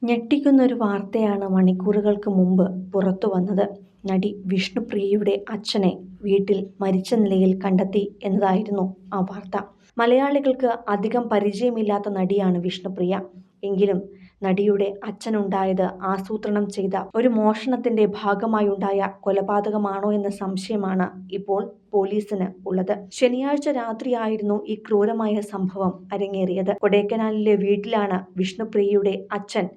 ഞെട്ടിക്കുന്നൊരു വാർത്തയാണ് മണിക്കൂറുകൾക്ക് മുമ്പ് പുറത്തുവന്നത്. നടി വിഷ്ണുപ്രിയയുടെ അച്ഛനെ വീട്ടിൽ മരിച്ച നിലയിൽ കണ്ടെത്തി എന്നതായിരുന്നു ആ വാർത്ത. മലയാളികൾക്ക് അധികം പരിചയമില്ലാത്ത നടിയാണ് വിഷ്ണുപ്രിയ. എങ്കിലും നടിയുടെ അച്ഛനുണ്ടായത് ആസൂത്രണം ചെയ്ത ഒരു മോഷണത്തിന്റെ ഭാഗമായുണ്ടായ കൊലപാതകമാണോ എന്ന സംശയമാണ് ഇപ്പോൾ പോലീസിന് ഉള്ളത്. ശനിയാഴ്ച രാത്രിയായിരുന്നു ഈ ക്രൂരമായ സംഭവം അരങ്ങേറിയത്. കൊടൈക്കനാലിലെ വീട്ടിലാണ് വിഷ്ണുപ്രിയയുടെ അച്ഛൻ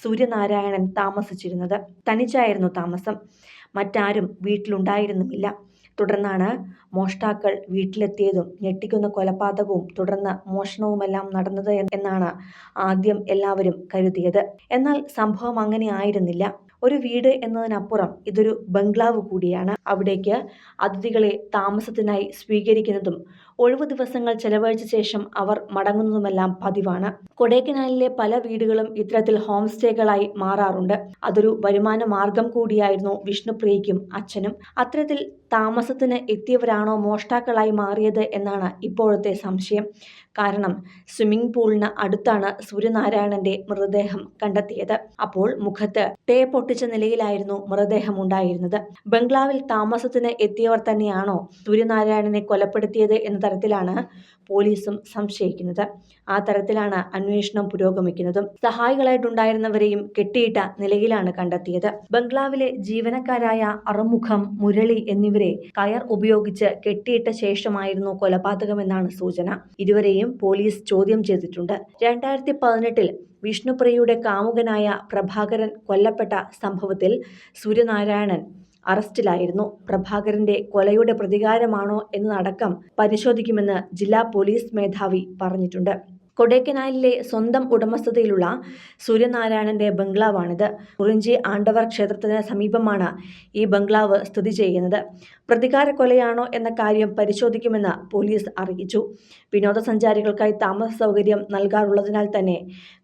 സൂര്യനാരായണൻ താമസിച്ചിരുന്നത്. തനിച്ചായിരുന്നു താമസം. മറ്റാരും വീട്ടിലുണ്ടായിരുന്നുമില്ല. തുടർന്നാണ് മോഷ്ടാക്കൾ വീട്ടിലെത്തിയതും ഞെട്ടിക്കുന്ന കൊലപാതകവും തുടർന്ന് മോഷണവുമെല്ലാം നടന്നത് എന്നാണ് ആദ്യം എല്ലാവരും കരുതിയത്. എന്നാൽ സംഭവം അങ്ങനെ ആയിരുന്നില്ല. ഒരു വീട് എന്നതിനപ്പുറം ഇതൊരു ബംഗ്ലാവ് കൂടിയാണ്. അവിടേക്ക് അതിഥികളെ താമസത്തിനായി സ്വീകരിക്കുന്നതും ഒഴിവു ദിവസങ്ങൾ ചെലവഴിച്ച ശേഷം അവർ മടങ്ങുന്നതുമെല്ലാം പതിവാണ്. കൊടൈക്കനാലിലെ പല വീടുകളും ഇത്തരത്തിൽ ഹോം സ്റ്റേകളായി മാറാറുണ്ട്. അതൊരു വരുമാന മാർഗം കൂടിയായിരുന്നു വിഷ്ണുപ്രിയയ്ക്കും അച്ഛനും. അത്തരത്തിൽ താമസത്തിന് എത്തിയവരാണോ മോഷ്ടാക്കളായി മാറിയത് എന്നാണ് ഇപ്പോഴത്തെ സംശയം. കാരണം സ്വിമ്മിംഗ് പൂളിന് അടുത്താണ് സൂര്യനാരായണന്റെ മൃതദേഹം കണ്ടെത്തിയത്. അപ്പോൾ മുഖത്ത് ടേപ്പ് ഒട്ടിച്ച നിലയിലായിരുന്നു മൃതദേഹം ഉണ്ടായിരുന്നത്. ബംഗ്ലാവിൽ താമസത്തിന് എത്തിയവർ തന്നെയാണോ സൂര്യനാരായണനെ കൊലപ്പെടുത്തിയത് എന്ന തരത്തിലാണ് പോലീസും സംശയിക്കുന്നത്. ആ തരത്തിലാണ് അന്വേഷണം പുരോഗമിക്കുന്നതും. സഹായികളായിട്ടുണ്ടായിരുന്നവരെയും കെട്ടിയിട്ട നിലയിലാണ് കണ്ടെത്തിയത്. ബംഗ്ലാവിലെ ജീവനക്കാരായ അറുമുഖം, മുരളി എന്നിവരെ കയർ ഉപയോഗിച്ച് കെട്ടിയിട്ട ശേഷമായിരുന്നു കൊലപാതകമെന്നാണ് സൂചന. ഇരുവരെയും പോലീസ് ചോദ്യം ചെയ്തിട്ടുണ്ട്. 2018 വിഷ്ണുപ്രിയയുടെ കാമുകനായ പ്രഭാകരൻ കൊല്ലപ്പെട്ട സംഭവത്തിൽ സൂര്യനാരായണൻ അറസ്റ്റിലായിരുന്നു. പ്രഭാകരന്റെ കൊലയുടെ പ്രതികാരമാണോ എന്നതടക്കം പരിശോധിക്കുമെന്ന് ജില്ലാ പോലീസ് മേധാവി പറഞ്ഞിട്ടുണ്ട്. കൊടൈക്കനാലിലെ സ്വന്തം ഉടമസ്ഥതയിലുള്ള സൂര്യനാരായണന്റെ ബംഗ്ലാവാണിത്. കുറിഞ്ചി ആണ്ടവർ ക്ഷേത്രത്തിന് സമീപമാണ് ഈ ബംഗ്ലാവ് സ്ഥിതി ചെയ്യുന്നത്. പ്രതികാര കൊലയാണോ എന്ന കാര്യം പരിശോധിക്കുമെന്ന് പോലീസ് അറിയിച്ചു. വിനോദസഞ്ചാരികൾക്കായി താമസ സൗകര്യം നൽകാറുള്ളതിനാൽ തന്നെ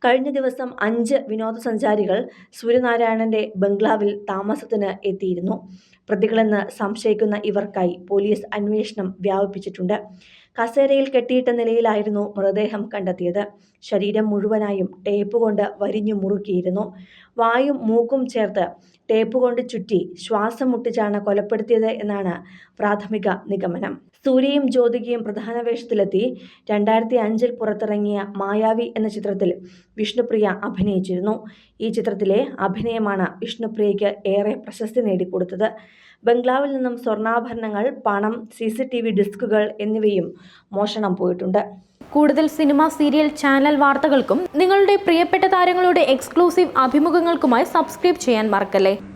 കഴിഞ്ഞ ദിവസം 5 വിനോദസഞ്ചാരികൾ സൂര്യനാരായണന്റെ ബംഗ്ലാവിൽ താമസത്തിന് എത്തിയിരുന്നു. പ്രതികളെന്ന് സംശയിക്കുന്ന ഇവർക്കായി പോലീസ് അന്വേഷണം വ്യാപിപ്പിച്ചിട്ടുണ്ട്. കസേരയിൽ കെട്ടിയിട്ട നിലയിലായിരുന്നു മൃതദേഹം കണ്ടെത്തിയത്. ശരീരം മുഴുവനായും ടേപ്പ് കൊണ്ട് വരിഞ്ഞു മുറുക്കിയിരുന്നു. വായും മൂക്കും ചേർത്ത് ടേപ്പ് കൊണ്ട് ചുറ്റി ശ്വാസം മുട്ടിച്ചാണ് കൊലപ്പെടുത്തിയത് എന്നാണ് പ്രാഥമിക നിഗമനം. സൂര്യയും ജ്യോതികയും പ്രധാന വേഷത്തിലെത്തി 2005 പുറത്തിറങ്ങിയ മായാവി എന്ന ചിത്രത്തിൽ വിഷ്ണുപ്രിയ അഭിനയിച്ചിരുന്നു. ഈ ചിത്രത്തിലെ അഭിനയമാണ് വിഷ്ണുപ്രിയയ്ക്ക് ഏറെ പ്രശസ്തി നേടിക്കൊടുത്തത്. ബംഗ്ലാവിൽ നിന്നും സ്വർണ്ണാഭരണങ്ങൾ, പണം, CCTV ഡിസ്കുകൾ എന്നിവയും മോഷണം പോയിട്ടുണ്ട്. കൂടുതൽ സിനിമ, സീരിയൽ, ചാനൽ വാർത്തകൾക്കും നിങ്ങളുടെ പ്രിയപ്പെട്ട താരങ്ങളുടെ എക്സ്ക്ലൂസീവ് അഭിമുഖങ്ങൾക്കുമായി സബ്സ്ക്രൈബ് ചെയ്യാൻ മറക്കല്ലേ.